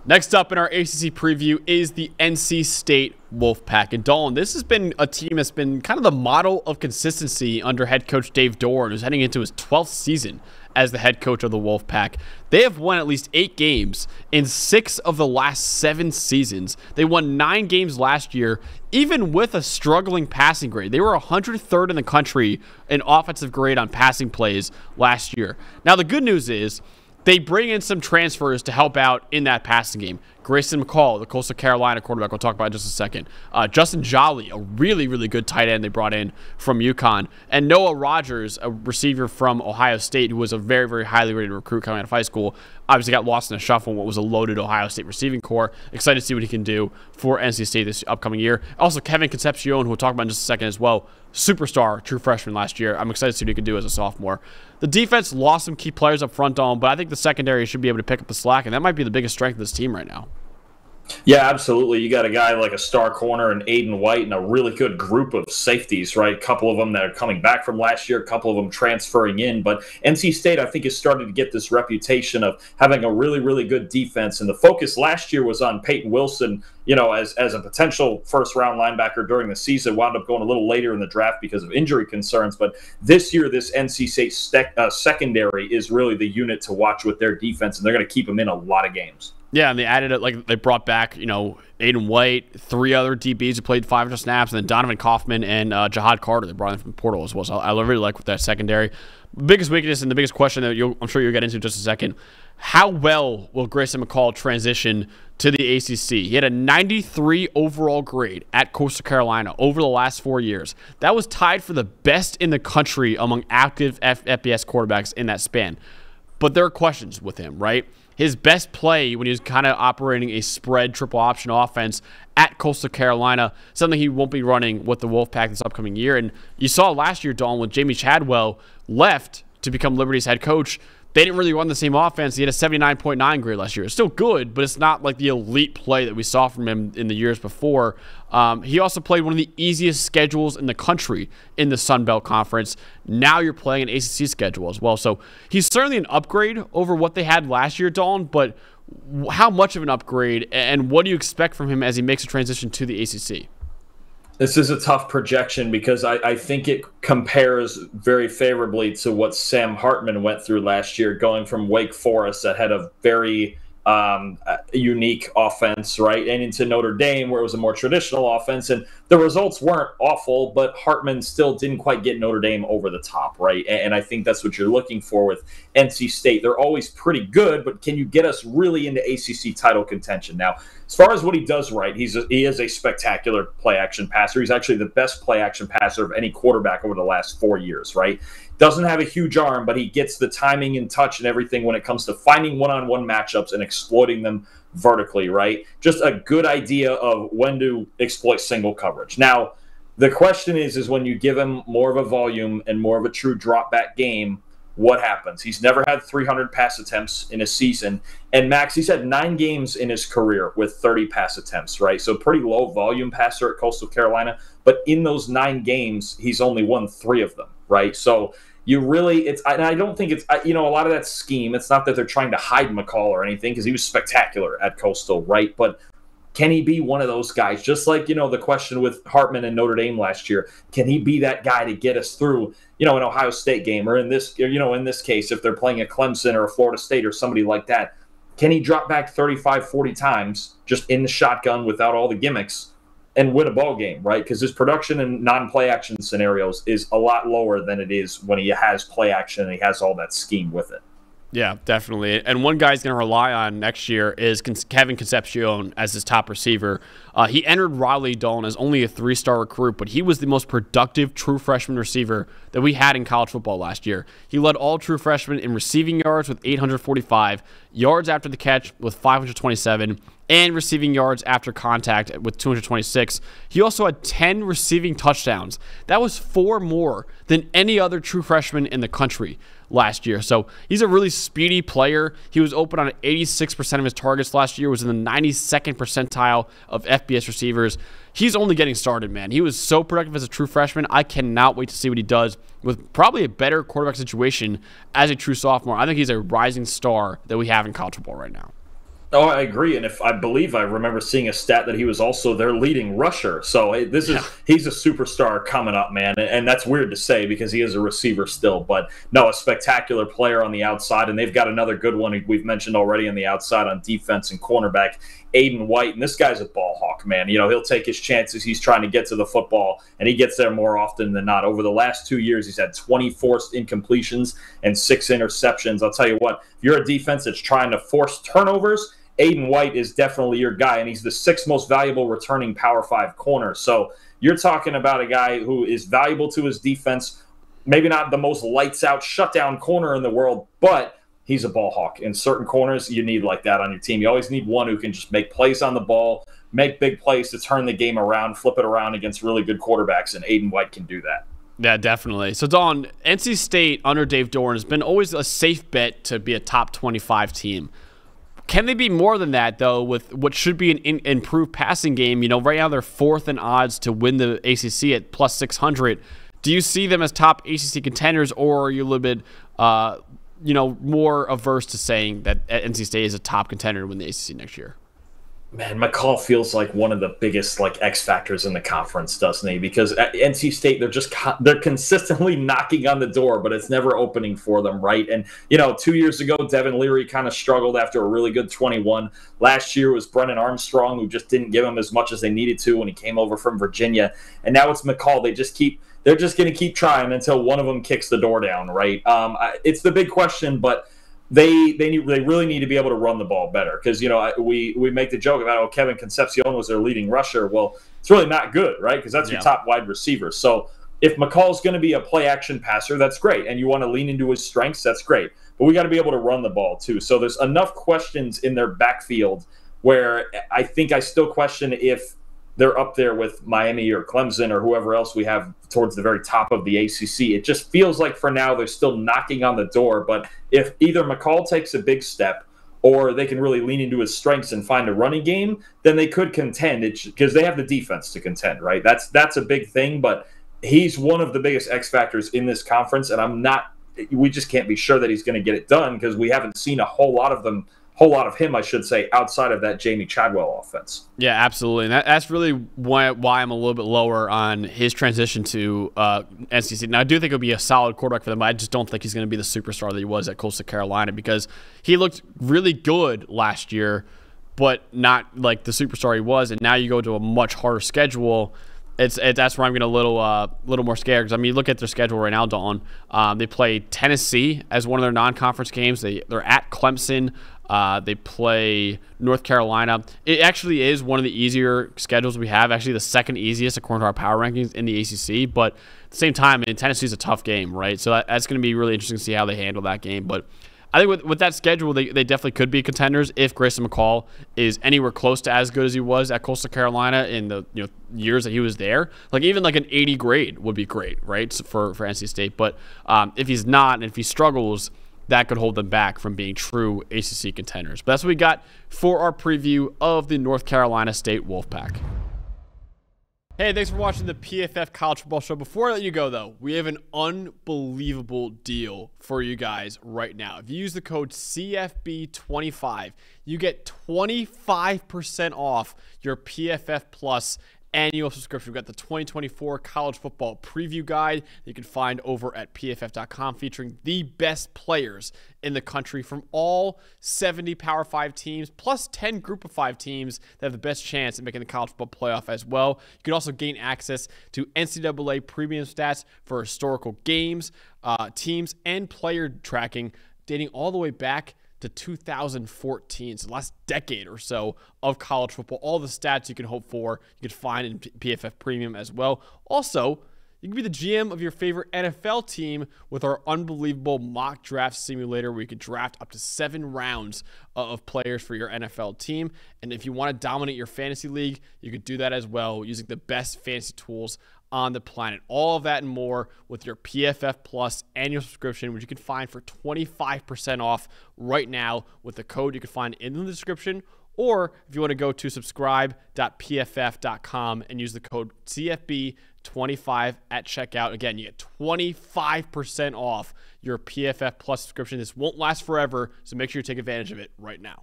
Next up in our ACC preview is the NC State Wolfpack. And Dalton, this has been a team that's been kind of the model of consistency under head coach Dave Doran, who's heading into his 12th season as the head coach of the Wolfpack. They have won at least 8 games in 6 of the last 7 seasons. They won 9 games last year, even with a struggling passing grade. They were 103rd in the country in offensive grade on passing plays last year. Now, the good news is they bring in some transfers to help out in that passing game. Grayson McCall, the Coastal Carolina quarterback, we'll talk about in just a second. Justin Jolly, a really, really good tight end they brought in from UConn. And Noah Rogers, a receiver from Ohio State, who was a very, very highly rated recruit coming out of high school. Obviously got lost in the shuffle in what was a loaded Ohio State receiving core. Excited to see what he can do for NC State this upcoming year. Also, Kevin Concepcion, who we'll talk about in just a second as well. Superstar, true freshman last year. I'm excited to see what he can do as a sophomore. The defense lost some key players up front, Dalton, but I think the secondary should be able to pick up the slack, and that might be the biggest strength of this team right now. Yeah, absolutely. You got a guy like a star corner and Aiden White and a really good group of safeties, right? A couple of them that are coming back from last year, a couple of them transferring in. But NC State, I think, is starting to get this reputation of having a really, really good defense. And the focus last year was on Peyton Wilson, you know, as a potential first-round linebacker during the season. Wound up going a little later in the draft because of injury concerns. But this year, this NC State secondary is really the unit to watch with their defense, and they're going to keep them in a lot of games. Yeah, and they added it, like they brought back, you know, Aiden White, 3 other DBs who played 500 snaps, and then Donovan Kaufman and Jihad Carter. They brought in from the portal as well. So I really like that secondary. Biggest weakness and the biggest question that I'm sure you'll get into in just a second: how well will Grayson McCall transition to the ACC? He had a 93 overall grade at Coastal Carolina over the last 4 years. That was tied for the best in the country among active FBS quarterbacks in that span. But there are questions with him, right? His best play when he was kind of operating a spread triple option offense at Coastal Carolina, something he won't be running with the Wolfpack this upcoming year. And you saw last year, Dalton, when Jamie Chadwell left to become Liberty's head coach, they didn't really run the same offense. He had a 79.9 grade last year. It's still good, but it's not like the elite play that we saw from him in the years before. He also played one of the easiest schedules in the country in the Sun Belt Conference. Now you're playing an ACC schedule as well. So he's certainly an upgrade over what they had last year, Dalton, but how much of an upgrade, and what do you expect from him as he makes a transition to the ACC? This is a tough projection because I think it compares very favorably to what Sam Hartman went through last year, going from Wake Forest that had a very unique offense, right, and into Notre Dame where it was a more traditional offense. And the results weren't awful, but Hartman still didn't quite get Notre Dame over the top, right? And I think that's what you're looking for with NC State. They're always pretty good, but can you get us really into ACC title contention? Now, as far as what he does right, he is a spectacular play-action passer. He's actually the best play-action passer of any quarterback over the last 4 years, right? Doesn't have a huge arm, but he gets the timing and touch and everything when it comes to finding one-on-one matchups and exploiting them vertically, right? Just a good idea of when to exploit single coverage. Now, the question is when you give him more of a volume and more of a true drop-back game, what happens? He's never had 300 pass attempts in a season. And Max, he's had 9 games in his career with 30 pass attempts, right? So pretty low volume passer at Coastal Carolina. But in those 9 games, he's only won 3 of them, right? So you really, I don't think it's, you know, a lot of that scheme. It's not that they're trying to hide McCall or anything, because he was spectacular at Coastal, right? But can he be one of those guys? Just like, you know, the question with Hartman and Notre Dame last year, can he be that guy to get us through, you know, an Ohio State game, or in this, you know, in this case, if they're playing a Clemson or a Florida State or somebody like that, can he drop back 35, 40 times just in the shotgun without all the gimmicks and win a ball game, right? Because his production in non-play action scenarios is a lot lower than it is when he has play action and he has all that scheme with it. Yeah, definitely. And one guy he's going to rely on next year is Kevin Concepcion as his top receiver. He entered Raleigh, Dalton, as only a 3-star recruit, but he was the most productive true freshman receiver that we had in college football last year. He led all true freshmen in receiving yards with 845, yards after the catch with 527, and receiving yards after contact with 226. He also had 10 receiving touchdowns. That was 4 more than any other true freshman in the country last year. So he's a really speedy player. He was open on 86% of his targets last year, was in the 92nd percentile of FBS receivers. He's only getting started, man. He was so productive as a true freshman. I cannot wait to see what he does with probably a better quarterback situation as a true sophomore. I think he's a rising star that we have in college football right now. Oh, I agree, and if I believe I remember seeing a stat that he was also their leading rusher. So he's a superstar coming up, man, and that's weird to say because he is a receiver still, but no, a spectacular player on the outside, and they've got another good one we've mentioned already on the outside on defense and cornerback, Aiden White, and this guy's a ball hawk, man. You know, he'll take his chances. He's trying to get to the football, and he gets there more often than not. Over the last 2 years, he's had 20 forced incompletions and 6 interceptions. I'll tell you what, if you're a defense that's trying to force turnovers, Aiden White is definitely your guy, and he's the 6th most valuable returning Power 5 corner. So you're talking about a guy who is valuable to his defense, maybe not the most lights-out shutdown corner in the world, but he's a ball hawk. In certain corners, you need like that on your team. You always need one who can just make plays on the ball, make big plays to turn the game around, flip it around against really good quarterbacks, and Aiden White can do that. Yeah, definitely. So, Dalton, NC State under Dave Doeren has been always a safe bet to be a top 25 team. Can they be more than that, though, with what should be an improved passing game? You know, right now they're 4th in odds to win the ACC at plus 600. Do you see them as top ACC contenders, or are you a little bit, more averse to saying that NC State is a top contender to win the ACC next year? Man, McCall feels like one of the biggest X factors in the conference, doesn't he? Because at NC State, they're consistently knocking on the door, but it's never opening for them, right? And 2 years ago, Devin Leary kind of struggled after a really good 21. Last year was Brennan Armstrong, who just didn't give him as much as they needed to when he came over from Virginia. And now it's McCall. They're just going to keep trying until one of them kicks the door down, right? It's the big question, but they really need to be able to run the ball better because we make the joke about Kevin Concepcion was their leading rusher. Well, it's really not good, right? Because that's your top wide receiver. So if McCall's going to be a play action passer, that's great, and you want to lean into his strengths, that's great. But we got to be able to run the ball too. So there's enough questions in their backfield where I think I still question if they're up there with Miami or Clemson or whoever else we have towards the very top of the ACC. It just feels like for now they're still knocking on the door. But if either McCall takes a big step or they can really lean into his strengths and find a running game, then they could contend because they have the defense to contend, right? That's a big thing, but he's one of the biggest X factors in this conference, and we just can't be sure that he's going to get it done because we haven't seen a whole lot of him, I should say, outside of that Jamie Chadwell offense. Yeah, absolutely. And that's really why I'm a little bit lower on his transition to NC State. Now, I do think it'll be a solid quarterback for them, but I just don't think he's going to be the superstar that he was at Coastal Carolina because he looked really good last year, but not like the superstar he was. And now you go to a much harder schedule. That's where I'm getting a little more scared because, you look at their schedule right now, Dalton. They play Tennessee as one of their non-conference games. They're at Clemson. They play North Carolina. It actually is one of the easier schedules we have, actually the second easiest according to our power rankings in the ACC. But at the same time, Tennessee is a tough game, right? So that's going to be really interesting to see how they handle that game. But I think with that schedule, they definitely could be contenders if Grayson McCall is anywhere close to as good as he was at Coastal Carolina in the years that he was there. Even an 80 grade would be great, right, for NC State. But if he's not, and if he struggles, that could hold them back from being true ACC contenders. But that's what we got for our preview of the North Carolina State Wolfpack. Hey, thanks for watching the PFF College Football Show. Before I let you go, though, we have an unbelievable deal for you guys right now. If you use the code CFB25, you get 25% off your PFF Plus annual subscription. We've got the 2024 College Football Preview Guide that you can find over at pff.com, featuring the best players in the country from all 70 Power 5 teams, plus 10 Group of 5 teams that have the best chance at making the college football playoff as well. You can also gain access to NCAA premium stats for historical games, teams, and player tracking dating all the way back to 2014, so the last decade or so of college football. All the stats you can hope for, you can find in PFF Premium as well. Also, you can be the GM of your favorite NFL team with our unbelievable mock draft simulator where you can draft up to 7 rounds of players for your NFL team. And if you want to dominate your fantasy league, you can do that as well using the best fantasy tools on the planet. All of that and more with your PFF Plus annual subscription, which you can find for 25% off right now with the code you can find in the description. Or if you want to go to subscribe.pff.com and use the code CFB25 at checkout. Again, you get 25% off your PFF Plus subscription. This won't last forever, so make sure you take advantage of it right now.